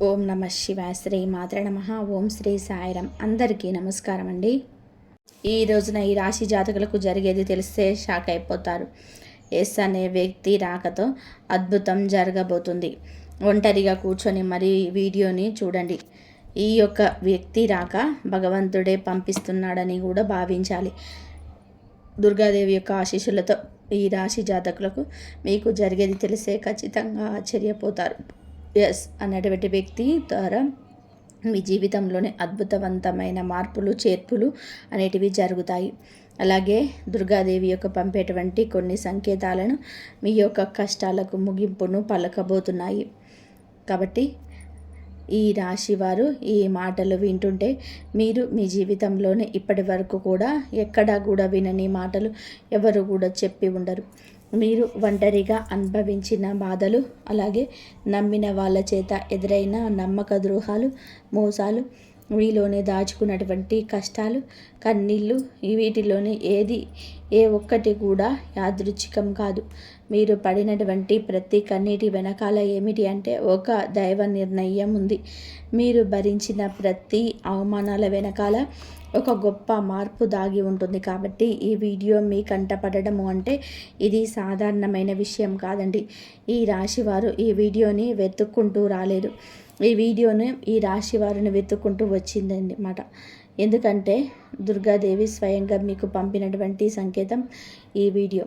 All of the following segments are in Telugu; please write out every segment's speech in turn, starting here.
ఓం నమ శివాయ. శ్రీ మాత్రే నమ. ఓం శ్రీ సాయిరం. అందరికీ నమస్కారం అండి. ఈ రోజున ఈ రాశి జాతకులకు జరిగేది తెలిస్తే షాక్ అయిపోతారు. ఎస్ అనే వ్యక్తి రాకతో అద్భుతం జరగబోతుంది. ఒంటరిగా కూర్చొని మరి వీడియోని చూడండి. ఈ యొక్క వ్యక్తి రాక భగవంతుడే పంపిస్తున్నాడని కూడా భావించాలి. దుర్గాదేవి యొక్క ఆశీస్సులతో ఈ రాశి జాతకులకు మీకు జరిగేది తెలిసే ఖచ్చితంగా ఆశ్చర్యపోతారు. ఎస్ అన్నటువంటి వ్యక్తి ద్వారా మీ జీవితంలోనే అద్భుతవంతమైన మార్పులు చేర్పులు అనేటివి జరుగుతాయి. అలాగే దుర్గాదేవి యొక్క పంపేటువంటి కొన్ని సంకేతాలను మీ యొక్క కష్టాలకు ముగింపును పలకబోతున్నాయి. కాబట్టి ఈ రాశి వారు ఈ మాటలు వింటుంటే మీరు మీ జీవితంలోనే ఇప్పటి వరకు కూడా ఎక్కడా కూడా వినని మాటలు ఎవరు కూడా చెప్పి ఉండరు. మీరు ఒంటరిగా అనుభవించిన బాధలు, అలాగే నమ్మిన వాళ్ళ చేత ఎదురైన నమ్మక ద్రోహాలు, మోసాలు, మీలోనే దాచుకున్నటువంటి కష్టాలు, కన్నీళ్ళు, వీటిలోని ఏ ఒక్కటి కూడా యాదృచ్ఛికం కాదు. మీరు పడినటువంటి ప్రతి కన్నీటి వెనకాల ఏమిటి అంటే ఒక దైవ నిర్ణయం ఉంది. మీరు భరించిన ప్రతి అవమానాల వెనకాల ఒక గొప్ప మార్పు దాగి ఉంటుంది. కాబట్టి ఈ వీడియో మీ కంటపడము అంటే ఇది సాధారణమైన విషయం కాదండి. ఈ రాశి వారు ఈ వీడియోని వెతుక్కుంటూ రాలేదు. ఈ వీడియోని ఈ రాశి వారిని వెతుక్కుంటూ వచ్చిందన్నమాట. ఎందుకంటే దుర్గాదేవి స్వయంగా మీకు పంపినటువంటి సంకేతం ఈ వీడియో.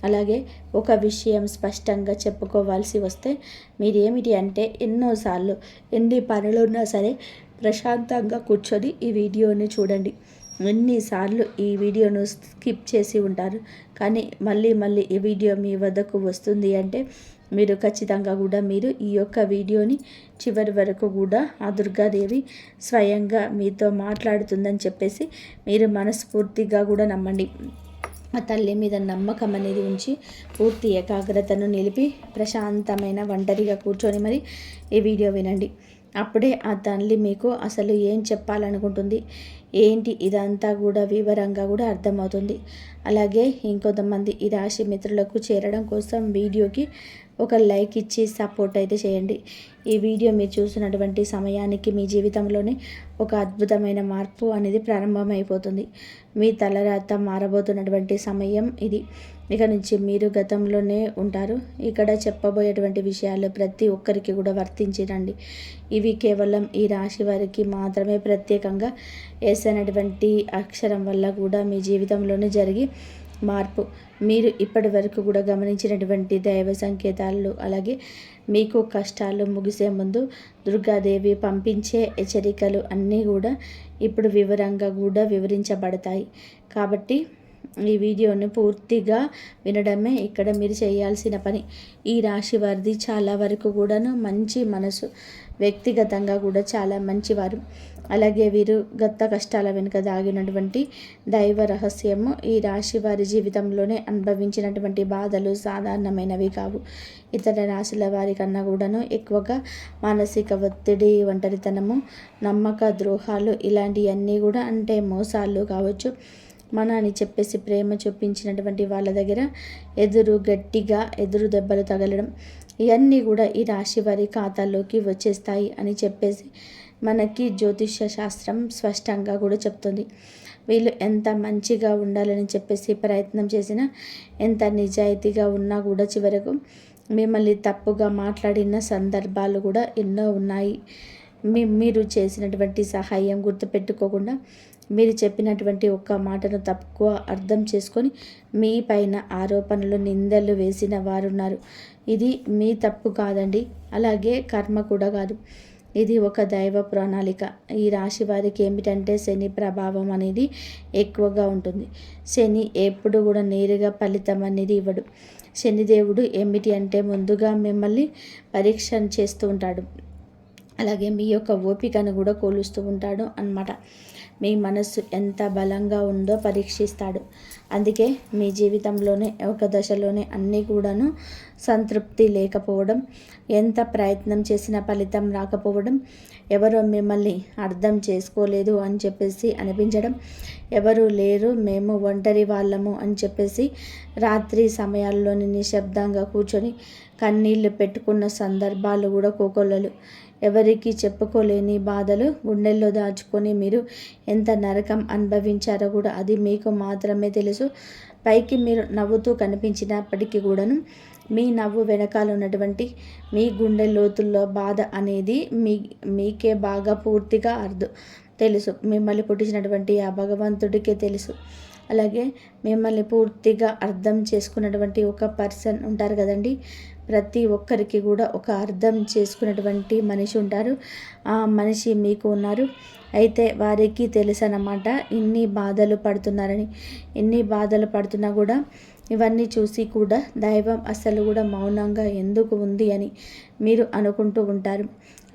అలాగే ఒక విషయం స్పష్టంగా చెప్పుకోవాల్సి వస్తే మీరు ఏమిటి అంటే ఎన్నోసార్లు ఎన్ని పనులున్నా సరే ప్రశాంతంగా కూర్చొని ఈ వీడియోని చూడండి. ఎన్నిసార్లు ఈ వీడియోను స్కిప్ చేసి ఉంటారు, కానీ మళ్ళీ ఈ వీడియో మీ వద్దకు వస్తుంది అంటే మీరు ఖచ్చితంగా కూడా మీరు ఈ యొక్క వీడియోని చివరి వరకు కూడా ఆ దుర్గాదేవి స్వయంగా మీతో మాట్లాడుతుందని చెప్పేసి మీరు మనస్ఫూర్తిగా కూడా నమ్మండి. ఆ తల్లి మీద నమ్మకం అనేది ఉంచి పూర్తి ఏకాగ్రతను నిలిపి ప్రశాంతమైన ఒంటరిగా కూర్చొని మరి ఈ వీడియో వినండి. అప్పుడే ఆ తల్లి మీకు అసలు ఏం చెప్పాలనుకుంటుంది ఏంటి ఇదంతా కూడా వివరంగా కూడా అర్థమవుతుంది. అలాగే ఇంకొంతమంది ఈ రాశి మిత్రులకు చేరడం కోసం వీడియోకి ఒక లైక్ ఇచ్చి సపోర్ట్ అయితే చేయండి. ఈ వీడియో మీరు చూసినటువంటి సమయానికి మీ జీవితంలోనే ఒక అద్భుతమైన మార్పు అనేది ప్రారంభమైపోతుంది. మీ తలరాత మారబోతున్నటువంటి సమయం ఇది. ఇక నుంచి మీరు గతంలోనే ఉంటారు. ఇక్కడ చెప్పబోయేటువంటి విషయాలు ప్రతి ఒక్కరికి కూడా వర్తించిరండి. ఇవి కేవలం ఈ రాశి వారికి మాత్రమే ప్రత్యేకంగా ఎస్ అనేటువంటి అక్షరం వల్ల కూడా మీ జీవితంలోనే జరిగి మార్పు మీరు ఇప్పటి వరకు కూడా గమనించినటువంటి దైవ సంకేతాలు, అలాగే మీకు కష్టాలు ముగిసే ముందు దుర్గాదేవి పంపించే హెచ్చరికలు అన్నీ కూడా ఇప్పుడు వివరంగా కూడా వివరించబడతాయి. కాబట్టి ఈ వీడియోని పూర్తిగా వినడమే ఇక్కడ మీరు చేయాల్సిన పని. ఈ రాశి వారిది చాలా వరకు కూడాను మంచి మనసు, వ్యక్తిగతంగా కూడా చాలా మంచివారు. అలాగే వీరు గత కష్టాల వెనుక దాగినటువంటి దైవ రహస్యము ఈ రాశి వారి జీవితంలోనే అనుభవించినటువంటి బాధలు సాధారణమైనవి కావు. ఇతర రాశుల వారి కన్నా కూడాను ఎక్కువగా మానసిక ఒత్తిడి, ఒంటరితనము, నమ్మక ద్రోహాలు ఇలాంటివన్నీ కూడా అంటే మోసాలు కావచ్చు, అని చెప్పేసి ప్రేమ చూపించినటువంటి వాళ్ళ దగ్గర గట్టిగా ఎదురు దెబ్బలు తగలడం, ఇవన్నీ కూడా ఈ రాశి వారి ఖాతాల్లోకి వచ్చేస్తాయి అని చెప్పేసి మనకి జ్యోతిష్య శాస్త్రం స్పష్టంగా కూడా చెప్తుంది. వీళ్ళు ఎంత మంచిగా ఉండాలని చెప్పేసి ప్రయత్నం చేసినా, ఎంత నిజాయితీగా ఉన్నా కూడా చివరకు మిమ్మల్ని తప్పుగా మాట్లాడిన సందర్భాలు కూడా ఎన్నో ఉన్నాయి. మీరు చేసినటువంటి సహాయం గుర్తుపెట్టుకోకుండా మీరు చెప్పినటువంటి ఒక్క మాటను తక్కువ అర్థం చేసుకొని మీ పైన ఆరోపణలు, నిందలు వేసిన వారున్నారు. ఇది మీ తప్పు కాదండి, అలాగే కర్మ కూడా కాదు. ఇది ఒక దైవ ప్రణాళిక. ఈ రాశి వారికి ఏమిటంటే శని ప్రభావం అనేది ఎక్కువగా ఉంటుంది. శని ఎప్పుడు కూడా నేరుగా ఫలితం అనేది ఇవ్వడు. శనిదేవుడు ఏమిటి అంటే ముందుగా మిమ్మల్ని పరీక్ష చేస్తూ ఉంటాడు. అలాగే మీ యొక్క ఓపికను కూడా కొలుస్తూ ఉంటాడు అన్నమాట. మీ మనస్సు ఎంత బలంగా ఉందో పరీక్షిస్తాడు. అందుకే మీ జీవితంలోనే ఒక దశలోనే అన్నీ కూడాను సంతృప్తి లేకపోవడం, ఎంత ప్రయత్నం చేసినా ఫలితం రాకపోవడం, ఎవరో మిమ్మల్ని అర్థం చేసుకోలేదు అని చెప్పేసి అనిపించడం, ఎవరు లేరు మేము ఒంటరి వాళ్ళము అని చెప్పేసి రాత్రి సమయాల్లోని నిశ్శబ్దంగా కూర్చొని కన్నీళ్లు పెట్టుకున్న సందర్భాలు కూడా కోకొల్లలు. ఎవరికి చెప్పుకోలేని బాధలు గుండెల్లో దాచుకొని మీరు ఎంత నరకం అనుభవించారో కూడా అది మీకు మాత్రమే తెలుసు. పైకి మీరు నవ్వుతూ కనిపించినప్పటికీ కూడాను మీ నవ్వు వెనకాల ఉన్నటువంటి మీ గుండె లోతుల్లో బాధ అనేది మీకే బాగా పూర్తిగా తెలుసు. మిమ్మల్ని పుట్టించినటువంటి ఆ భగవంతుడికే తెలుసు. అలాగే మిమ్మల్ని పూర్తిగా అర్థం చేసుకున్నటువంటి ఒక పర్సన్ ఉంటారు కదండి. ప్రతి ఒక్కరికి కూడా ఒక అర్థం చేసుకున్నటువంటి మనిషి ఉంటారు. ఆ మనిషి మీకు ఉన్నారు. అయితే వారికి తెలుసు అన్నమాట ఇన్ని బాధలు పడుతున్నారని. ఇన్ని బాధలు పడుతున్నా కూడా ఇవన్నీ చూసి కూడా దైవం అసలు కూడా మౌనంగా ఎందుకు ఉంది అని మీరు అనుకుంటూ ఉంటారు.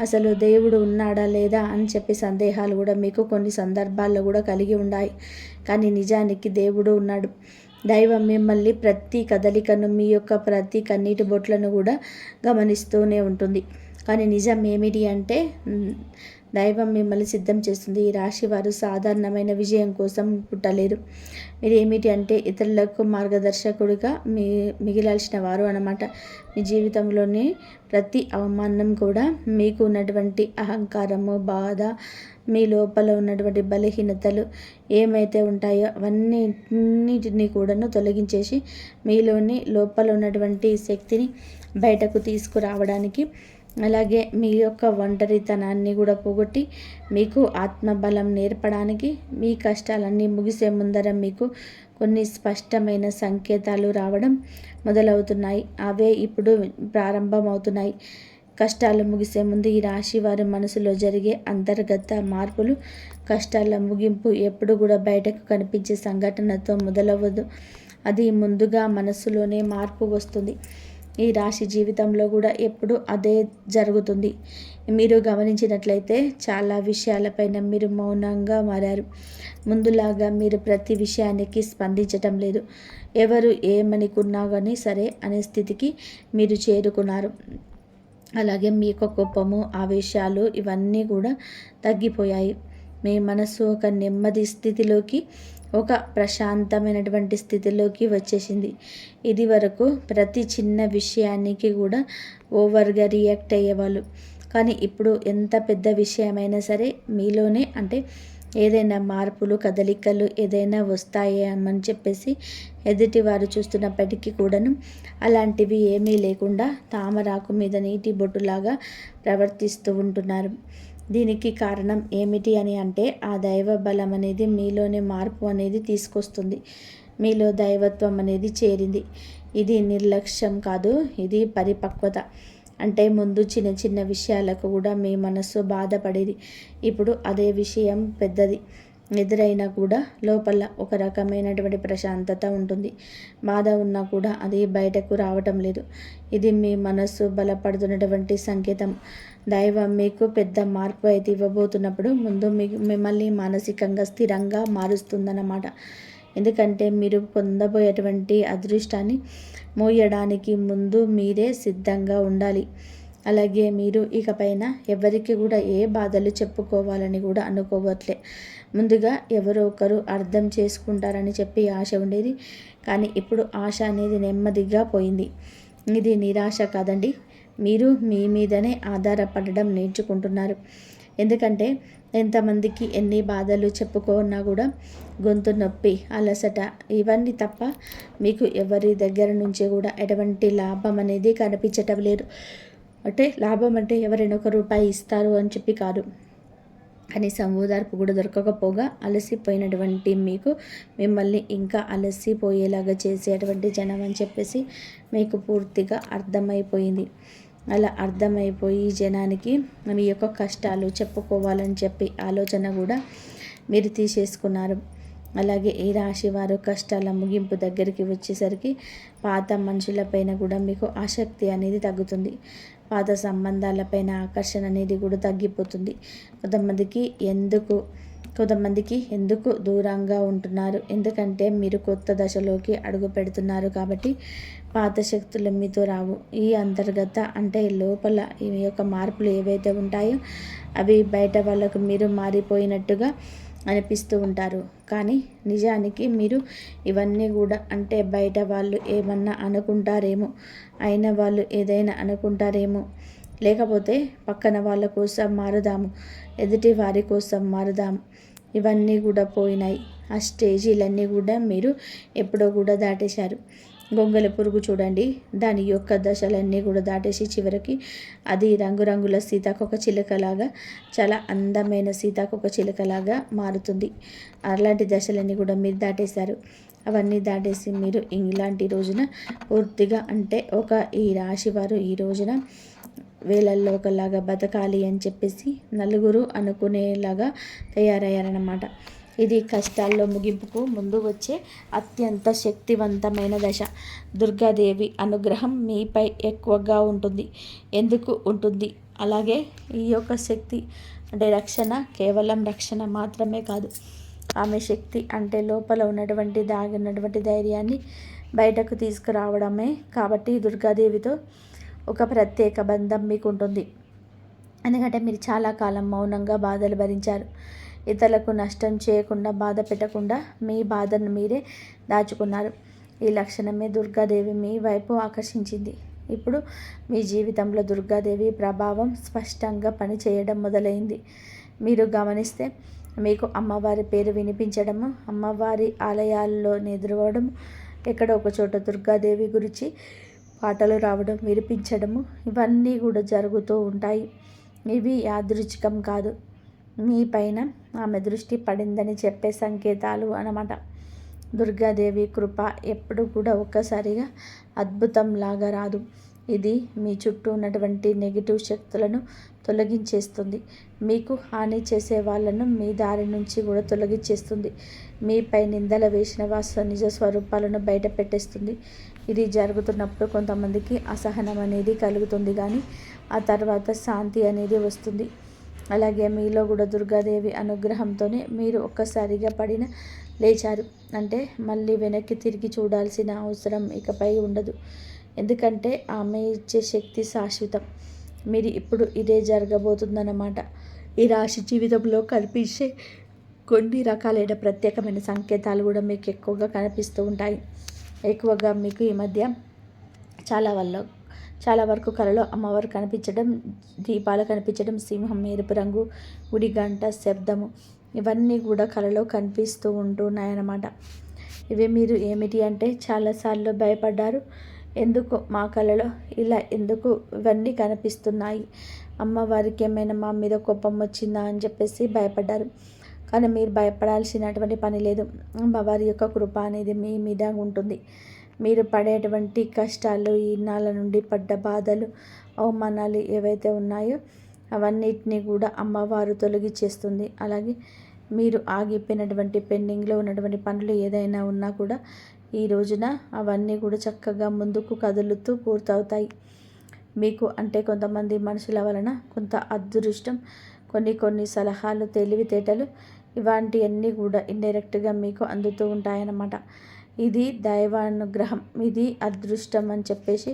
అసలు దేవుడు ఉన్నాడా లేదా అని చెప్పి సందేహాలు కూడా మీకు కొన్ని సందర్భాల్లో కూడా కలిగి ఉన్నాయి. కానీ నిజానికి దేవుడు ఉన్నాడు. దైవం మిమ్మల్ని ప్రతి కదలికను, మీ యొక్క ప్రతి కన్నీటి బొట్లను కూడా గమనిస్తూనే ఉంటుంది. కానీ నిజం ఏమిటి అంటే దైవం మిమ్మల్ని సిద్ధం చేస్తుంది. ఈ రాశి వారు సాధారణమైన విజయం కోసం పుట్టలేరు. మీరు ఏమిటి అంటే ఇతరులకు మార్గదర్శకుడిగా మిగిలాల్సిన వారు అన్నమాట. మీ జీవితంలోని ప్రతి అవమానం కూడా మీకు ఉన్నటువంటి అహంకారము, బాధ, మీ లోపల ఉన్నటువంటి బలహీనతలు ఏమైతే ఉంటాయో అవన్నిటిని కూడాను తొలగించేసి మీలోని లోపల ఉన్నటువంటి శక్తిని బయటకు తీసుకురావడానికి, అలాగే మీ యొక్క ఒంటరితనాన్ని కూడా పోగొట్టి మీకు ఆత్మబలం నేర్పడానికి, మీ కష్టాలన్నీ ముగిసే ముందర మీకు కొన్ని స్పష్టమైన సంకేతాలు రావడం మొదలవుతున్నాయి. అవే ఇప్పుడు ప్రారంభమవుతున్నాయి. కష్టాలు ముగిసే ముందు ఈ రాశి వారి మనసులో జరిగే అంతర్గత మార్పులు, కష్టాల ముగింపు ఎప్పుడు కూడా బయటకు కనిపించే సంఘటనతో మొదలవ్వదు. అది ముందుగా మనసులోనే మార్పు వస్తుంది. ఈ రాశి జీవితంలో కూడా ఎప్పుడు అదే జరుగుతుంది. మీరు గమనించినట్లయితే చాలా విషయాలపైన మీరు మౌనంగా మారారు. ముందులాగా మీరు ప్రతి విషయానికి స్పందించటం లేదు. ఎవరు ఏమనుకున్నా కానీ సరే అనే స్థితికి మీరు చేరుకున్నారు. అలాగే మీ యొక్క కోపము, ఆవేశాలు ఇవన్నీ కూడా తగ్గిపోయాయి. మీ మనసు ఒక నెమ్మది స్థితిలోకి, ఒక ప్రశాంతమైనటువంటి స్థితిలోకి వచ్చేసింది. ఇది వరకు ప్రతి చిన్న విషయానికి కూడా ఓవర్గా రియాక్ట్ అయ్యేవాళ్ళు. కానీ ఇప్పుడు ఎంత పెద్ద విషయమైనా సరే మీలోనే అంటే ఏదైనా మార్పులు, కదలికలు ఏదైనా వస్తాయేమని చెప్పేసి ఎదుటి వారు చూస్తున్నప్పటికీ కూడాను అలాంటివి ఏమీ లేకుండా తామరాకు మీద నీటి బొట్టులాగా ప్రవర్తిస్తూ ఉంటున్నారు. దీనికి కారణం ఏమిటి అని అంటే ఆ దైవ బలం అనేది మీలోనే మార్పు అనేది తీసుకొస్తుంది. మీలో దైవత్వం అనేది చేరింది. ఇది నిర్లక్ష్యం కాదు, ఇది పరిపక్వత. అంటే ముందు చిన్న చిన్న విషయాలకు కూడా మీ మనస్సు బాధపడేది. ఇప్పుడు అదే విషయం పెద్దది ఎదురైనా కూడా లోపల ఒక రకమైనటువంటి ప్రశాంతత ఉంటుంది. బాధ ఉన్నా కూడా అది బయటకు రావటం లేదు. ఇది మీ మనస్సు బలపడుతున్నటువంటి సంకేతం. దైవం మీకు పెద్ద మార్పు అయితే ఇవ్వబోతున్నప్పుడు ముందు మిమ్మల్ని మానసికంగా స్థిరంగా మారుస్తుందన్నమాట. ఎందుకంటే మీరు పొందబోయేటువంటి అదృష్టాన్ని మోయడానికి ముందు మీరే సిద్ధంగా ఉండాలి. అలాగే మీరు ఇకపైన ఎవరికి కూడా ఏ బాధలు చెప్పుకోవాలని కూడా అనుకోవట్లే. ముందుగా ఎవరో ఒకరు అర్థం చేసుకుంటారని చెప్పి ఆశ ఉండేది. కానీ ఇప్పుడు ఆశ అనేది నెమ్మదిగా పోయింది. ఇది నిరాశ కాదండి. మీరు మీ మీదనే ఆధారపడడం నేర్చుకుంటున్నారు. ఎందుకంటే ఎంతమందికి ఎన్ని బాధలు చెప్పుకున్నా కూడా గొంతు నొప్పి, అలసట ఇవన్నీ తప్ప మీకు ఎవరి దగ్గర నుంచి కూడా ఎటువంటి లాభం అనేది కనిపించటం లేదు. అంటే లాభం అంటే ఎవరైనా ఒక రూపాయి ఇస్తారు అని చెప్పి కాదు. కనీసం ఓదార్పు కూడా దొరకకపోగా అలసిపోయినటువంటి మీకు మిమ్మల్ని ఇంకా అలసిపోయేలాగా చేసేటువంటి జనం అని చెప్పేసి మీకు పూర్తిగా అర్థమైపోయింది. అలా అర్థమైపోయి జనానికి మీ యొక్క కష్టాలు చెప్పుకోవాలని చెప్పి ఆలోచన కూడా మీరు తీసేసుకున్నారు. అలాగే ఈ రాశి వారు కష్టాల ముగింపు దగ్గరికి వచ్చేసరికి పాత మనుషులపైన కూడా మీకు ఆసక్తి అనేది తగ్గుతుంది. పాత సంబంధాలపైన ఆకర్షణ అనేది కూడా తగ్గిపోతుంది. కొంతమందికి ఎందుకు దూరంగా ఉంటున్నారు? ఎందుకంటే మీరు కొత్త దశలోకి అడుగు పెడుతున్నారు కాబట్టి పాత శక్తులు మీతో రావు. ఈ అంతర్గత అంటే లోపల ఈ యొక్క మార్పులు ఏవైతే ఉంటాయో అవి బయట వాళ్ళకు మీరు మారిపోయినట్టుగా అనిపిస్తూ ఉంటారు. కానీ నిజానికి మీరు ఇవన్నీ కూడా అంటే బయట వాళ్ళు ఏమన్నా అనుకుంటారేమో, అయిన వాళ్ళు ఏదైనా అనుకుంటారేమో, లేకపోతే పక్కన వాళ్ళ కోసం మారుదాము, ఎదుటి వారి కోసం మారుదాము, ఇవన్నీ కూడా పోయినాయి. ఆ స్టేజీలన్నీ కూడా మీరు ఎప్పుడో కూడా దాటేశారు. గొంగళి పురుగు చూడండి, దాని యొక్క దశలన్నీ కూడా దాటేసి చివరికి అది రంగురంగుల సీతాకొక చిలుకలాగా, చాలా అందమైన సీతాకొక చిలుకలాగా మారుతుంది. అలాంటి దశలన్నీ కూడా మీరు దాటేశారు. అవన్నీ దాటేసి మీరు ఇలాంటి రోజున పూర్తిగా అంటే ఈ రాశి వారు ఈ రోజున వేలల్లో ఒకలాగా బతకాలి అని చెప్పేసి నలుగురు అనుకునేలాగా తయారయ్యారన్నమాట. ఇది కష్టాల్లో ముగింపుకు ముందు వచ్చే అత్యంత శక్తివంతమైన దశ. దుర్గాదేవి అనుగ్రహం మీపై ఎక్కువగా ఉంటుంది. ఎందుకు ఉంటుంది? అలాగే ఈ యొక్క శక్తి అంటే రక్షణ కేవలం రక్షణ మాత్రమే కాదు. ఆమె శక్తి అంటే లోపల ఉన్నటువంటి దాగినటువంటి ధైర్యాన్ని బయటకు తీసుకురావడమే. కాబట్టి దుర్గాదేవితో ఒక ప్రత్యేక బంధం మీకు ఉంటుంది. ఎందుకంటే మీరు చాలా కాలం మౌనంగా బాధలు భరించారు. ఇతరులకు నష్టం చేయకుండా, బాధ పెట్టకుండా మీ బాధను మీరే దాచుకున్నారు. ఈ లక్షణమే దుర్గాదేవి మీ వైపు ఆకర్షించింది. ఇప్పుడు మీ జీవితంలో దుర్గాదేవి ప్రభావం స్పష్టంగా పనిచేయడం మొదలైంది. మీరు గమనిస్తే మీకు అమ్మవారి పేరు వినిపించడము, అమ్మవారి ఆలయాల్లో ఎదురవడము, ఎక్కడో ఒక చోట దుర్గాదేవి గురించి పాటలు రావడం, వినిపించడము, ఇవన్నీ కూడా జరుగుతూ ఉంటాయి. ఇవి యాదృచ్ఛికం కాదు, మీ పైన ఆమె దృష్టి పడిందని చెప్పే సంకేతాలు అన్నమాట. దుర్గాదేవి కృప ఎప్పుడు కూడా ఒక్కసారిగా అద్భుతంలాగా రాదు. ఇది మీ చుట్టూ ఉన్నటువంటి నెగిటివ్ శక్తులను తొలగించేస్తుంది. మీకు హాని చేసే వాళ్ళను మీ దారి నుంచి కూడా తొలగించేస్తుంది. మీపై నిందలు వేసిన నిజ స్వరూపాలను బయట పెట్టేస్తుంది. ఇది జరుగుతున్నప్పుడు కొంతమందికి అసహనం అనేది కలుగుతుంది, కానీ ఆ తర్వాత శాంతి అనేది వస్తుంది. అలాగే మీలో కూడా దుర్గాదేవి అనుగ్రహంతోనే మీరు ఒక్కసారిగా లేచారు అంటే మళ్ళీ వెనక్కి తిరిగి చూడాల్సిన అవసరం ఇకపై ఉండదు. ఎందుకంటే ఆమె ఇచ్చే శక్తి శాశ్వతం. మీరు ఇప్పుడు ఇదే జరగబోతుందన్నమాట. ఈ రాశి జీవితంలో కనిపించే కొన్ని రకాలైన ప్రత్యేకమైన సంకేతాలు కూడా మీకు ఎక్కువగా కనిపిస్తూ ఉంటాయి. ఎక్కువగా మీకు ఈ మధ్య చాలా వరకు కళలో అమ్మవారు కనిపించడం, దీపాలు కనిపించడం, సింహం, ఎరుపు రంగు, గుడి గంట శబ్దము, ఇవన్నీ కూడా కళలో కనిపిస్తూ ఉంటున్నాయన్నమాట. ఇవి మీరు ఏమిటి అంటే చాలాసార్లు భయపడ్డారు. ఎందుకు మా కళలో ఇలా ఎందుకు ఇవన్నీ కనిపిస్తున్నాయి, అమ్మవారికి ఏమైనా మా మీద కోపం వచ్చిందా అని చెప్పేసి భయపడ్డారు. కానీ మీరు భయపడాల్సినటువంటి పని లేదు. అమ్మవారి యొక్క కృప అనేది మీ మీద ఉంటుంది. మీరు పడేటువంటి కష్టాలు, ఈ నాళ్ళ నుండి పడ్డ బాధలు, అవమానాలు ఏవైతే ఉన్నాయో అవన్నిటినీ కూడా అమ్మవారు తొలగించేస్తుంది. అలాగే మీరు ఆగిపోయినటువంటి పెండింగ్లో ఉన్నటువంటి పనులు ఏదైనా ఉన్నా కూడా ఈ రోజున అవన్నీ కూడా చక్కగా ముందుకు కదులుతూ పూర్తవుతాయి. మీకు అంటే కొంతమంది మనుషుల వలన కొంత అదృష్టం, కొన్ని సలహాలు, తెలివితేటలు, ఇలాంటివన్నీ కూడా ఇండైరెక్ట్గా మీకు అందుతూ ఉంటాయన్నమాట. ఇది దైవానుగ్రహం, ఇది అదృష్టం అని చెప్పేసి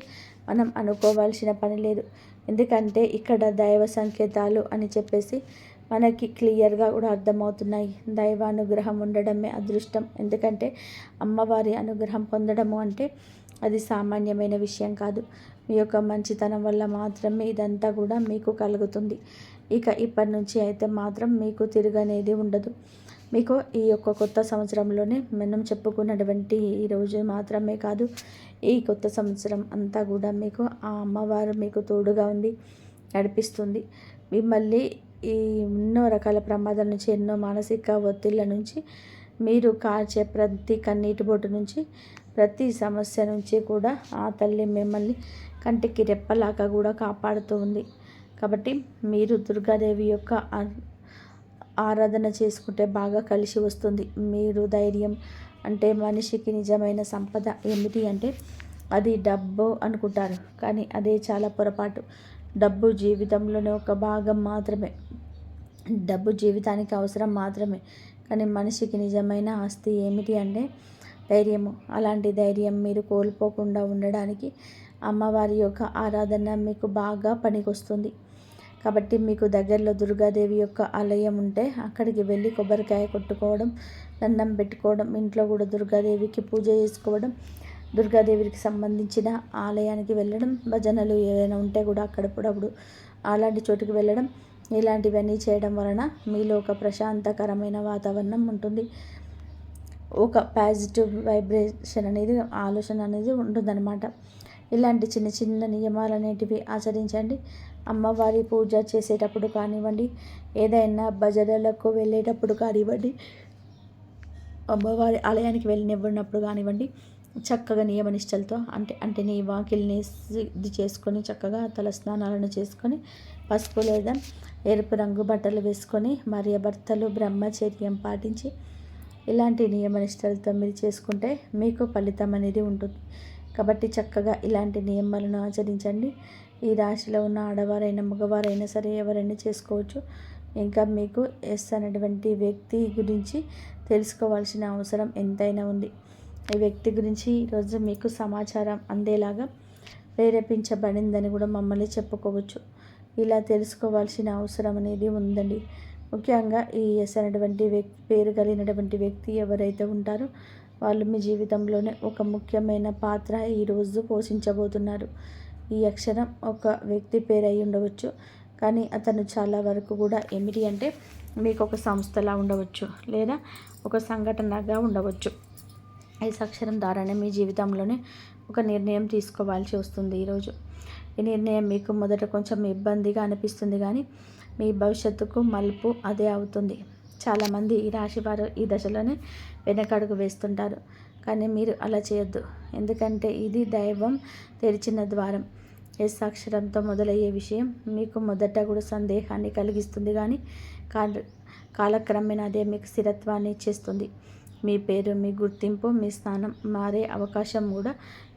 మనం అనుకోవాల్సిన పని లేదు. ఎందుకంటే ఇక్కడ దైవ సంకేతాలు అని చెప్పేసి మనకి క్లియర్గా కూడా అర్థమవుతున్నాయి. దైవానుగ్రహం ఉండడమే అదృష్టం. ఎందుకంటే అమ్మవారి అనుగ్రహం పొందడము అంటే అది సామాన్యమైన విషయం కాదు. మీ యొక్క మంచితనం వల్ల మాత్రమే ఇదంతా కూడా మీకు కలుగుతుంది. ఇప్పటి నుంచి అయితే మాత్రం మీకు తిరగనేది ఉండదు. మీకు ఈ యొక్క కొత్త సంవత్సరంలోనే మనం చెప్పుకున్నటువంటి ఈ రోజు మాత్రమే కాదు, ఈ కొత్త సంవత్సరం అంతా కూడా మీకు ఆ అమ్మవారు మీకు తోడుగా ఉంది, నడిపిస్తుంది. మిమ్మల్ని ఈ ఎన్నో రకాల ప్రమాదాల నుంచి, ఎన్నో మానసిక ఒత్తిళ్ళ నుంచి, మీరు కార్చే ప్రతి కన్నీటి బొట్టు నుంచి, ప్రతి సమస్య నుంచి కూడా ఆ తల్లి మిమ్మల్ని కంటికి రెప్పలాగా కూడా కాపాడుతూ ఉంది. కాబట్టి మీరు దుర్గాదేవి యొక్క ఆరాధన చేసుకుంటే బాగా కలిసి వస్తుంది. మీరు ధైర్యం అంటే మనిషికి నిజమైన సంపద ఏమిటి అంటే అది డబ్బు అనుకుంటారు, కానీ అదే చాలా పొరపాటు. డబ్బు జీవితంలోనే ఒక భాగం మాత్రమే, డబ్బు జీవితానికి అవసరం మాత్రమే. కానీ మనిషికి నిజమైన ఆస్తి ఏమిటి అంటే ధైర్యము. అలాంటి ధైర్యం మీరు కోల్పోకుండా ఉండడానికి అమ్మవారి యొక్క ఆరాధన మీకు బాగా పనికొస్తుంది. కాబట్టి మీకు దగ్గరలో దుర్గాదేవి యొక్క ఆలయం ఉంటే అక్కడికి వెళ్ళి కొబ్బరికాయ కొట్టుకోవడం, దండం పెట్టుకోవడం, ఇంట్లో కూడా దుర్గాదేవికి పూజ చేసుకోవడం, దుర్గాదేవికి సంబంధించిన ఆలయానికి వెళ్ళడం, భజనలు ఏవైనా ఉంటే కూడా అక్కడప్పుడప్పుడు అలాంటి చోటుకి వెళ్ళడం, ఇలాంటివన్నీ చేయడం వలన మీలో ఒక ప్రశాంతకరమైన వాతావరణం ఉంటుంది. ఒక పాజిటివ్ వైబ్రేషన్ అనేది, ఆలోచన అనేది ఉంటుందన్నమాట. ఇలాంటి చిన్న చిన్న నియమాలు అనేటివి ఆచరించండి. అమ్మవారి పూజ చేసేటప్పుడు కానివ్వండి, ఏదైనా భజనలకు వెళ్ళేటప్పుడు కానివ్వండి, అమ్మవారి ఆలయానికి వెళ్ళినప్పుడు కానివ్వండి, చక్కగా నియమనిష్టలతో అంటే నీ వాకిల్ని శుద్ధి చేసుకొని చక్కగా తల స్నానాలను చేసుకొని పసుపు లేదా ఎరుపు రంగు బట్టలు వేసుకొని భార్యాభర్తలు బ్రహ్మచర్యం పాటించి ఇలాంటి నియమనిష్టలతో మీరు చేసుకుంటే మీకు ఫలితం అనేది ఉంటుంది. కాబట్టి చక్కగా ఇలాంటి నియమాలను ఆచరించండి. ఈ రాశిలో ఉన్న ఆడవారైనా మగవారైనా సరే ఎవరైనా చేసుకోవచ్చు. ఇంకా మీకు ఎస్ అనేటువంటి వ్యక్తి గురించి తెలుసుకోవాల్సిన అవసరం ఎంతైనా ఉంది. ఈ వ్యక్తి గురించి ఈరోజు మీకు సమాచారం అందేలాగా ప్రేరేపించబడిందని కూడా మమ్మల్ని చెప్పుకోవచ్చు. ఇలా తెలుసుకోవాల్సిన అవసరం అనేది ఉందండి. ముఖ్యంగా ఈ ఎస్ అనేటువంటి వ్యక్తి, పేరు కలిగినటువంటి వ్యక్తి ఎవరైతే ఉంటారో వాళ్ళు మీ జీవితంలోనే ఒక ముఖ్యమైన పాత్ర ఈరోజు పోషించబోతున్నారు. ఈ అక్షరం ఒక వ్యక్తి పేరు అయి ఉండవచ్చు, కానీ అతను చాలా వరకు కూడా ఏమిటి అంటే మీకు ఒక సంస్థలా ఉండవచ్చు, లేదా ఒక సంఘటనగా ఉండవచ్చు. ఈ అక్షరం ద్వారానే మీ జీవితంలోనే ఒక నిర్ణయం తీసుకోవాల్సి వస్తుంది. ఈరోజు ఈ నిర్ణయం మీకు మొదట కొంచెం ఇబ్బందిగా అనిపిస్తుంది, కానీ మీ భవిష్యత్తుకు మలుపు అదే అవుతుంది. చాలామంది ఈ రాశి వారు ఈ దశలోనే వెనకడుగు వేస్తుంటారు, కానీ మీరు అలా చేయొద్దు. ఎందుకంటే ఇది దైవం తెరిచిన ద్వారం. ఎస్ అక్షరంతో మొదలయ్యే విషయం మీకు మొదట కూడా సందేహాన్ని కలిగిస్తుంది, కానీ కాలక్రమేణా అదే మీకు స్థిరత్వాన్ని ఇచ్చేస్తుంది. మీ పేరు, మీ గుర్తింపు, మీ స్థానం మారే అవకాశం కూడా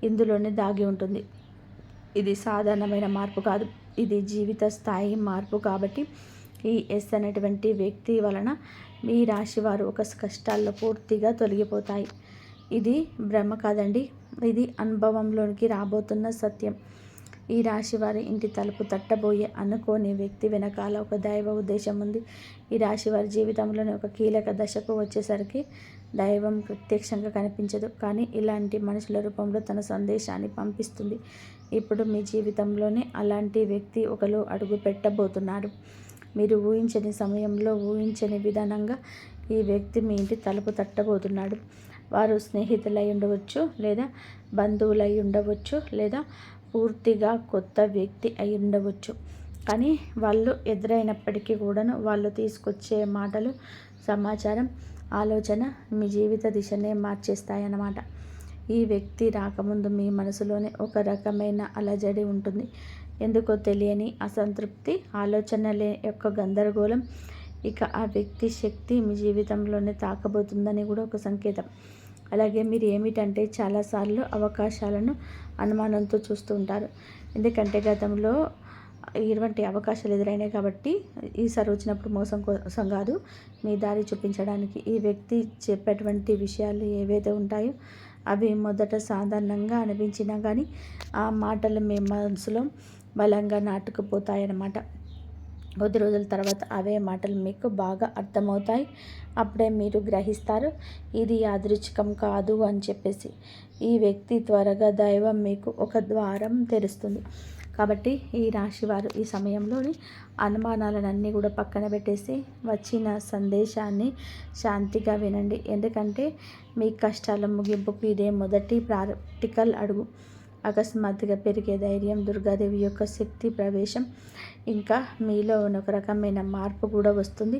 ఇందులోనే దాగి ఉంటుంది. ఇది సాధారణమైన మార్పు కాదు, ఇది జీవిత స్థాయి మార్పు. కాబట్టి ఈ ఎస్ అనేటువంటి వ్యక్తి వలన మీ రాశి వారు ఒక కష్టాల్లో పూర్తిగా తొలగిపోతాయి. ఇది భ్రమ కాదండి, ఇది అనుభవంలోనికి రాబోతున్న సత్యం. ఈ రాశి వారి ఇంటి తలుపు తట్టబోయే అనుకోని వ్యక్తి వెనకాల ఒక దైవ ఉద్దేశం ఉంది. ఈ రాశి వారి జీవితంలోని ఒక కీలక దశకు వచ్చేసరికి దైవం ప్రత్యక్షంగా కనిపించదు, కానీ ఇలాంటి మనుషుల రూపంలో తన సందేశాన్ని పంపిస్తుంది. ఇప్పుడు మీ జీవితంలోనే అలాంటి వ్యక్తి ఒకరు అడుగు పెట్టబోతున్నారు. మీరు ఊహించని సమయంలో, ఊహించని విధానంగా ఈ వ్యక్తి మీ ఇంటి తలుపు తట్టబోతున్నాడు. వారు స్నేహితులై ఉండవచ్చు, లేదా బంధువులై ఉండవచ్చు, లేదా పూర్తిగా కొత్త వ్యక్తి అయి ఉండవచ్చు. కానీ వాళ్ళు ఎదురైనప్పటికీ కూడాను వాళ్ళు తీసుకొచ్చే మాటలు, సమాచారం, ఆలోచన మీ జీవిత దిశనే మార్చేస్తాయన్నమాట. ఈ వ్యక్తి రాకముందు మీ మనసులోనే ఒక రకమైన అలజడి ఉంటుంది. ఎందుకో తెలియని అసంతృప్తి, ఆలోచనల యొక్క గందరగోళం. ఇక ఆ వ్యక్తి శక్తి మీ జీవితంలోనే తాకబోతుందని కూడా ఒక సంకేతం. అలాగే మీరు ఏమిటంటే చాలాసార్లు అవకాశాలను అనుమానంతో చూస్తూ ఉంటారు. ఎందుకంటే గతంలో ఇటువంటి అవకాశాలు ఎదురైనాయి కాబట్టి ఈసారి వచ్చినప్పుడు మోసం కోసం కాదు, మీ దారి చూపించడానికి. ఈ వ్యక్తి చెప్పేటువంటి విషయాలు ఏవైతే ఉంటాయో అవి మొదట సాధారణంగా అనిపించినా కానీ ఆ మాటలు మీ మనసులో బలంగా నాటుకుపోతాయన్నమాట. కొద్ది రోజుల తర్వాత అవే మాటలు మీకు బాగా అర్థమవుతాయి. అప్పుడే మీరు గ్రహిస్తారు ఇది యాదృచ్ఛికం కాదు అని చెప్పేసి. ఈ వ్యక్తి త్వరగా దైవం మీకు ఒక ద్వారం తెరుస్తుంది. కాబట్టి ఈ రాశివారు ఈ సమయంలోని అనుమానాలన్నీ కూడా పక్కన పెట్టేసి వచ్చిన సందేశాన్ని శాంతిగా వినండి. ఎందుకంటే మీ కష్టాల ముగింపుకు ఇదే మొదటి ప్రాక్టికల్ అడుగు. అకస్మాత్తుగా పెరిగే ధైర్యం, దుర్గాదేవి యొక్క శక్తి ప్రవేశం, ఇంకా మీలో ఒక రకమైన మార్పు కూడా వస్తుంది.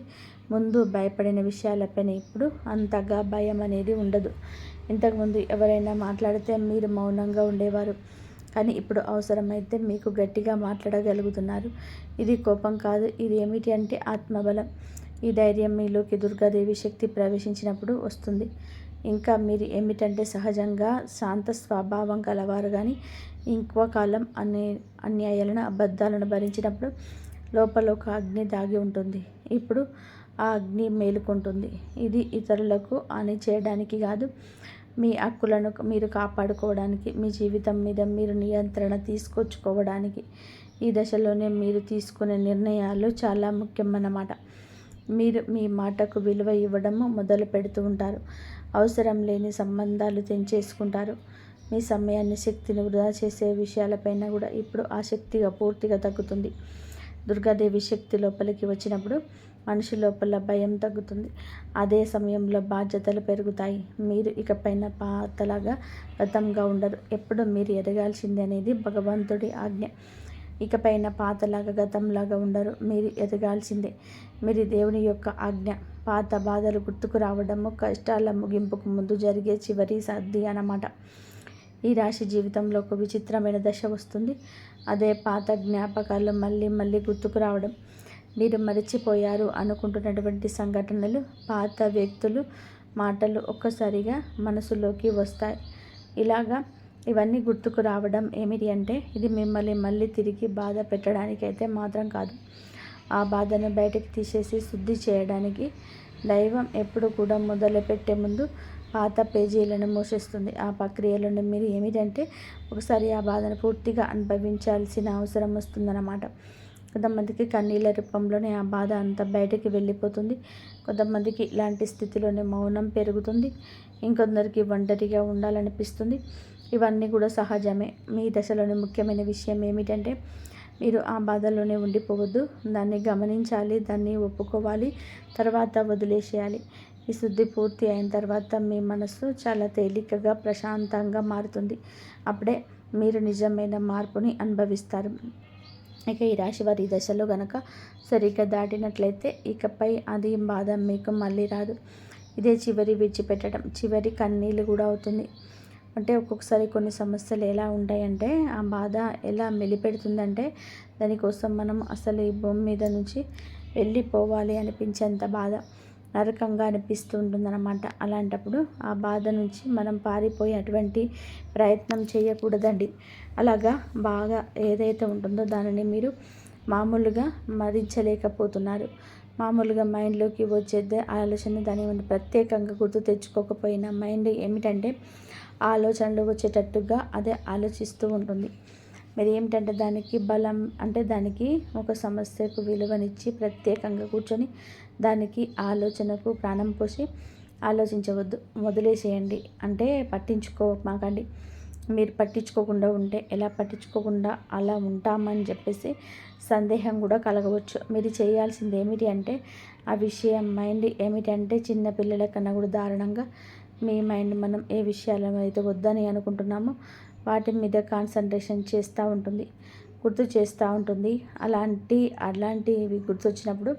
ముందు భయపడిన విషయాలపైన ఇప్పుడు అంతగా భయం అనేది ఉండదు. ఇంతకుముందు ఎవరైనా మాట్లాడితే మీరు మౌనంగా ఉండేవారు, కానీ ఇప్పుడు అవసరమైతే మీకు గట్టిగా మాట్లాడగలుగుతున్నారు. ఇది కోపం కాదు, ఇది ఏమిటి అంటే ఆత్మబలం. ఈ ధైర్యం మీలోకి దుర్గాదేవి శక్తి ప్రవేశించినప్పుడు వస్తుంది. ఇంకా మీరు ఏమిటంటే సహజంగా శాంత స్వభావం కలవారు, కానీ ఇంకో కాలం అన్యాయాలను, అబద్ధాలను భరించినప్పుడు లోపల ఒక అగ్ని దాగి ఉంటుంది. ఇప్పుడు ఆ అగ్ని మేలుకుంటుంది. ఇది ఇతరులకు హాని చేయడానికి కాదు, మీ హక్కులను మీరు కాపాడుకోవడానికి, మీ జీవితం మీద మీరు నియంత్రణ తీసుకొచ్చుకోవడానికి. ఈ దశలోనే మీరు తీసుకునే నిర్ణయాలు చాలా ముఖ్యమన్నమాట. మీరు మీ మాటకు విలువ ఇవ్వడము మొదలు పెడుతూ ఉంటారు. అవసరం లేని సంబంధాలు తెంచేసుకుంటారు. మీ సమయాన్ని శక్తిని వృధా చేసే విషయాలపైన కూడా ఇప్పుడు ఆసక్తిగా పూర్తిగా తగ్గుతుంది. దుర్గాదేవి శక్తి లోపలికి వచ్చినప్పుడు మనిషి లోపల భయం తగ్గుతుంది. అదే సమయంలో బాధ్యతలు పెరుగుతాయి. మీరు ఇకపైన పాతలాగా గతంగా ఉండరు. ఎప్పుడు మీరు ఎదగాల్సింది అనేది భగవంతుడి ఆజ్ఞ. ఇకపైన పాతలాగా గతంలాగా ఉండరు. మీరు ఎదగాల్సిందే. మీరు దేవుని యొక్క ఆజ్ఞ. పాత బాధలు గుర్తుకు రావడము కష్టాల ముగింపుకు ముందు జరిగే చివరి సర్ది అన్నమాట. ఈ రాశి జీవితంలో ఒక విచిత్రమైన దశ వస్తుంది. అదే పాత జ్ఞాపకాలు మళ్ళీ మళ్ళీ గుర్తుకు రావడం. మీరు మరచిపోయారు అనుకుంటున్నటువంటి సంఘటనలు, పాత వ్యక్తులు, మాటలు ఒక్కసారిగా మనసులోకి వస్తాయి. ఇవన్నీ గుర్తుకు రావడం ఏమిటి అంటే ఇది మిమ్మల్ని మళ్ళీ తిరిగి బాధ పెట్టడానికైతే మాత్రం కాదు. ఆ బాధను బయటకు తీసేసి శుద్ధి చేయడానికి దైవం ఎప్పుడు కూడా మొదలుపెట్టే ముందు పాత పేజీలను మూసేస్తుంది. ఆ ప్రక్రియలను మీరు ఏమిటంటే ఒకసారి ఆ బాధను పూర్తిగా అనుభవించాల్సిన అవసరం వస్తుందన్నమాట. కొంతమందికి కన్నీళ్ళ రూపంలోనే ఆ బాధ అంతా బయటకి వెళ్ళిపోతుంది. కొంతమందికి ఇలాంటి స్థితిలోనే మౌనం పెరుగుతుంది. ఇంకొందరికి ఒంటరిగా ఉండాలనిపిస్తుంది. ఇవన్నీ కూడా సహజమే. మీ దశలోని ముఖ్యమైన విషయం ఏమిటంటే మీరు ఆ బాధలోనే ఉండిపోవద్దు. దాన్ని గమనించాలి, దాన్ని ఒప్పుకోవాలి, తర్వాత వదిలేసేయాలి. ఈ శుద్ధి పూర్తి అయిన తర్వాత మీ మనసు చాలా తేలికగా ప్రశాంతంగా మారుతుంది. అప్పుడే మీరు నిజమైన మార్పుని అనుభవిస్తారు. ఇక ఈ రాశి వారి దశలో గనక సరిగ్గా దాటినట్లయితే ఇకపై అది బాధ మీకు మళ్ళీ రాదు. ఇదే చివరి విడిచిపెట్టడం, చివరి కన్నీళ్ళు కూడా అవుతుంది. అంటే ఒక్కొక్కసారి కొన్ని సమస్యలు ఎలా ఉంటాయంటే ఆ బాధ ఎలా మెలిపెడుతుందంటే దానికోసం మనం అసలు ఈ భూమి మీద నుంచి వెళ్ళిపోవాలి అనిపించేంత బాధ నరకంగా అనిపిస్తూ ఉంటుందన్నమాట. అలాంటప్పుడు ఆ బాధ నుంచి మనం పారిపోయే అటువంటి ప్రయత్నం చేయకూడదండి. అలాగా బాగా ఏదైతే ఉంటుందో దానిని మీరు మామూలుగా మరించలేకపోతున్నారు. మామూలుగా మైండ్లోకి వచ్చేదే ఆలోచన, దాని ప్రత్యేకంగా గుర్తు తెచ్చుకోకపోయినా మైండ్ ఏమిటంటే ఆలోచనలు వచ్చేటట్టుగా అదే ఆలోచిస్తూ ఉంటుంది. మరి ఏమిటంటే దానికి బలం అంటే దానికి ఒక సమస్యకు విలువనిచ్చి ప్రత్యేకంగా కూర్చొని దానికి ఆలోచనకు ప్రాణం పోసి ఆలోచించవద్దు, వదిలేసేయండి. అంటే పట్టించుకోమాకండి. మీరు పట్టించుకోకుండా ఉంటే ఎలా పట్టించుకోకుండా అలా ఉంటామని చెప్పేసి సందేహం కూడా కలగవచ్చు. మీరు చేయాల్సింది ఏమిటి అంటే ఆ విషయం మైండ్ ఏమిటంటే చిన్న పిల్లల కన్నా కూడా దారుణంగా మీ మైండ్ మనం ఏ విషయాలను అయితే వద్దని అనుకుంటున్నామో వాటి మీద కాన్సన్ట్రేషన్ చేస్తూ ఉంటుంది, గుర్తు చేస్తూ ఉంటుంది. అలాంటివి గుర్తొచ్చినప్పుడు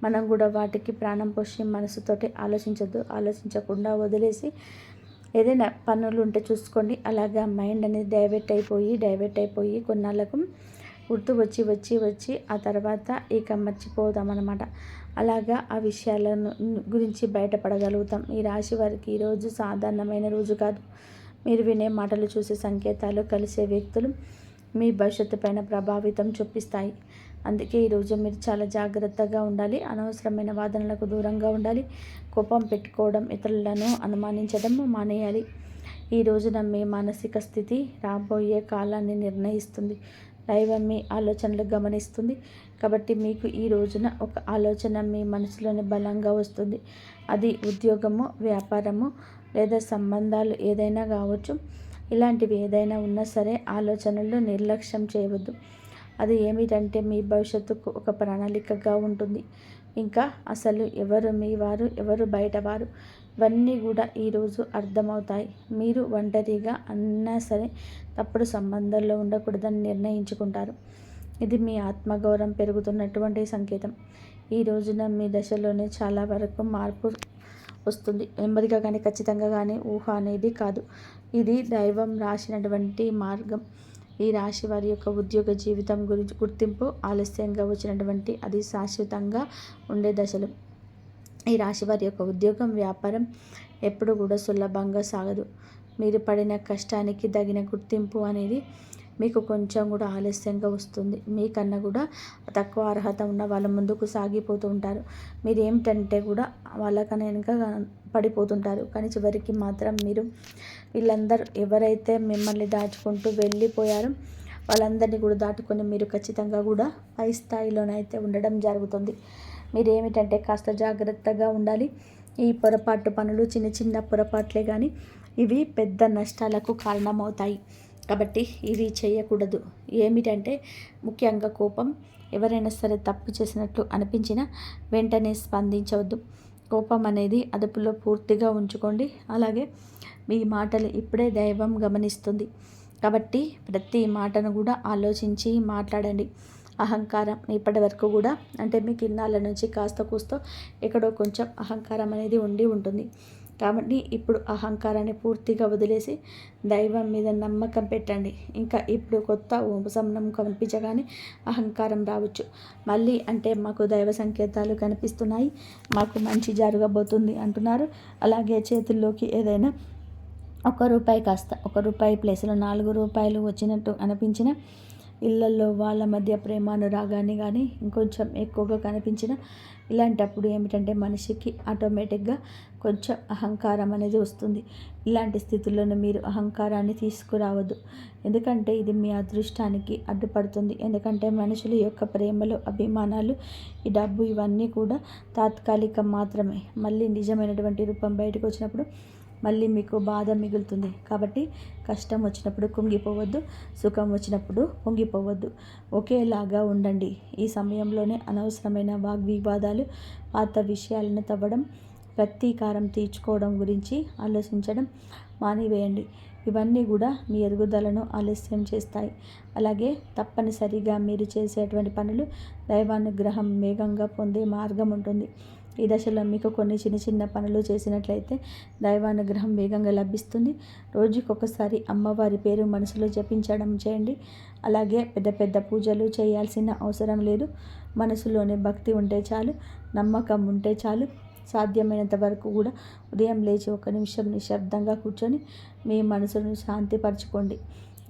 మనం కూడా వాటికి ప్రాణం పోసి మనసుతోటి ఆలోచించకుండా వదిలేసి ఏదైనా పనులు ఉంటే చూసుకోండి. అలాగా మైండ్ అనేది డైవర్ట్ అయిపోయి కొన్నాళ్ళకు గుర్తు వచ్చి ఆ తర్వాత ఇక మర్చిపోదామన్నమాట. అలాగా ఆ విషయాలను గురించి బయటపడగలుగుతాం. ఈ రాశి వారికి ఈరోజు సాధారణమైన రోజు కాదు. మీరు వినే మాటలు, చూసే సంకేతాలు, కలిసే వ్యక్తులు మీ భవిష్యత్తు పైన ప్రభావితం చూపిస్తాయి. అందుకే ఈరోజు మీరు చాలా జాగ్రత్తగా ఉండాలి. అనవసరమైన వాదనలకు దూరంగా ఉండాలి. కోపం పెట్టుకోవడం, ఇతరులను అనుమానించడం మానేయాలి. ఈ రోజున మీ మానసిక స్థితి రాబోయే కాలాన్ని నిర్ణయిస్తుంది. దైవం మీ ఆలోచనలు గమనిస్తుంది. కాబట్టి మీకు ఈ రోజున ఒక ఆలోచన మీ మనసులోని బలంగా వస్తుంది. అది ఉద్యోగము, వ్యాపారము లేదా సంబంధాలు ఏదైనా కావచ్చు. ఇలాంటివి ఏదైనా ఉన్నా సరే ఆలోచనలు నిర్లక్ష్యం చేయవద్దు. అది ఏమిటంటే మీ భవిష్యత్తుకు ఒక ప్రణాళికగా ఉంటుంది. ఇంకా అసలు ఎవరు మీ వారు, ఎవరు బయటవారు, ఇవన్నీ కూడా ఈరోజు అర్థమవుతాయి. మీరు ఒంటరిగా అన్నా సరే తప్పుడు సంబంధాల్లో ఉండకూడదని నిర్ణయించుకుంటారు. ఇది మీ ఆత్మగౌరవం పెరుగుతున్నటువంటి సంకేతం. ఈ రోజున మీ దశలోనే చాలా వరకు మార్పు వస్తుంది. నెమ్మదిగా కానీ ఖచ్చితంగా కానీ ఊహ అనేది కాదు. ఇది దైవం రాసినటువంటి మార్గం. ఈ రాశి వారి యొక్క ఉద్యోగ జీవితం గురించి గుర్తింపు ఆలస్యంగా వచ్చినటువంటి అది శాశ్వతంగా ఉండే దశలు. ఈ రాశి వారి యొక్క ఉద్యోగం, వ్యాపారం ఎప్పుడు కూడా సులభంగా సాగదు. మీరు పడిన కష్టానికి తగిన గుర్తింపు అనేది మీకు కొంచెం కూడా ఆలస్యంగా వస్తుంది. మీకన్నా కూడా తక్కువ అర్హత ఉన్న వాళ్ళు ముందుకు సాగిపోతూ ఉంటారు. మీరు ఏమిటంటే కూడా వాళ్ళకన్నా వెనుక పడిపోతుంటారు. కానీ చివరికి మాత్రం మీరు వీళ్ళందరూ ఎవరైతే మిమ్మల్ని దాచుకుంటూ వెళ్ళిపోయారో వాళ్ళందరినీ కూడా దాటుకొని మీరు ఖచ్చితంగా కూడా పై స్థాయిలోనైతే ఉండడం జరుగుతుంది. మీరు ఏమిటంటే కాస్త జాగ్రత్తగా ఉండాలి. ఈ పొరపాటు పనులు చిన్న చిన్న పొరపాట్లే కానీ ఇవి పెద్ద నష్టాలకు కారణమవుతాయి. కాబట్టి ఇవి చేయకూడదు. ఏమిటంటే ముఖ్యంగా కోపం. ఎవరైనా సరే తప్పు చేసినట్లు అనిపించినా వెంటనే స్పందించవద్దు. కోపం అనేది అదుపులో పూర్తిగా ఉంచుకోండి. అలాగే మీ మాటలు ఇప్పుడే దైవం గమనిస్తుంది. కాబట్టి ప్రతి మాటను కూడా ఆలోచించి మాట్లాడండి. అహంకారం ఇప్పటి వరకు కూడా అంటే మీకు ఇన్నాళ్ళ నుంచి కాస్త కూస్తో ఎక్కడో కొంచెం అహంకారం అనేది ఉండి ఉంటుంది. కాబట్టి ఇప్పుడు అహంకారాన్ని పూర్తిగా వదిలేసి దైవం మీద నమ్మకం పెట్టండి. ఇంకా ఇప్పుడు కొత్త ఉపశమనం కనిపించగానే అహంకారం రావచ్చు. మళ్ళీ అంటే మాకు దైవ సంకేతాలు కనిపిస్తున్నాయి, మాకు మంచి జరగబోతుంది అంటున్నారు. అలాగే చేతుల్లోకి ఏదైనా ₹1 కాస్త ₹1 ప్లేస్లో ₹4 వచ్చినట్టు అనిపించిన, ఇళ్లల్లో వాళ్ళ మధ్య ప్రేమానురాగాన్ని కానీ ఇంకొంచెం ఎక్కువగా కనిపించిన, ఇలాంటప్పుడు ఏమిటంటే మనిషికి ఆటోమేటిక్గా కొంచెం అహంకారం అనేది వస్తుంది. ఇలాంటి స్థితుల్లోనే మీరు అహంకారాన్ని తీసుకురావద్దు. ఎందుకంటే ఇది మీ అదృష్టానికి అడ్డుపడుతుంది. ఎందుకంటే మనుషుల యొక్క ప్రేమలు, అభిమానాలు, ఈ డబ్బు ఇవన్నీ కూడా తాత్కాలికం మాత్రమే. మళ్ళీ నిజమైనటువంటి రూపం బయటకు వచ్చినప్పుడు మళ్ళీ మీకు బాధ మిగులుతుంది. కాబట్టి కష్టం వచ్చినప్పుడు కుంగిపోవద్దు, సుఖం వచ్చినప్పుడు పొంగిపోవద్దు. ఒకేలాగా ఉండండి. ఈ సమయంలోనే అనవసరమైన వాగ్వివాదాలు, పాత విషయాలను తవ్వడం, ప్రతీకారం తీర్చుకోవడం గురించి ఆలోచించడం మానివేయండి. ఇవన్నీ కూడా మీ ఎదుగుదలను ఆలస్యం చేస్తాయి. అలాగే తప్పనిసరిగా మీరు చేసేటువంటి పనులు దైవానుగ్రహం వేగంగా పొందే మార్గం ఉంటుంది. ఈ దశలో మీకు కొన్ని చిన్న చిన్న పనులు చేసినట్లయితే దైవానుగ్రహం వేగంగా లభిస్తుంది. రోజుకొకసారి అమ్మవారి పేరు మనసులో జపించడం చేయండి. అలాగే పెద్ద పెద్ద పూజలు చేయాల్సిన అవసరం లేదు. మనసులోనే భక్తి ఉంటే చాలు, నమ్మకం ఉంటే చాలు. సాధ్యమైనంత వరకు కూడా ఉదయం లేచి 1 నిమిషం నిశ్శబ్దంగా కూర్చొని మీ మనసును శాంతిపరచుకోండి.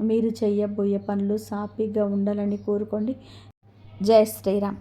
మీరు చేయబోయే పనులు సాఫీగా ఉండాలని కోరుకోండి. జై శ్రీరామ్.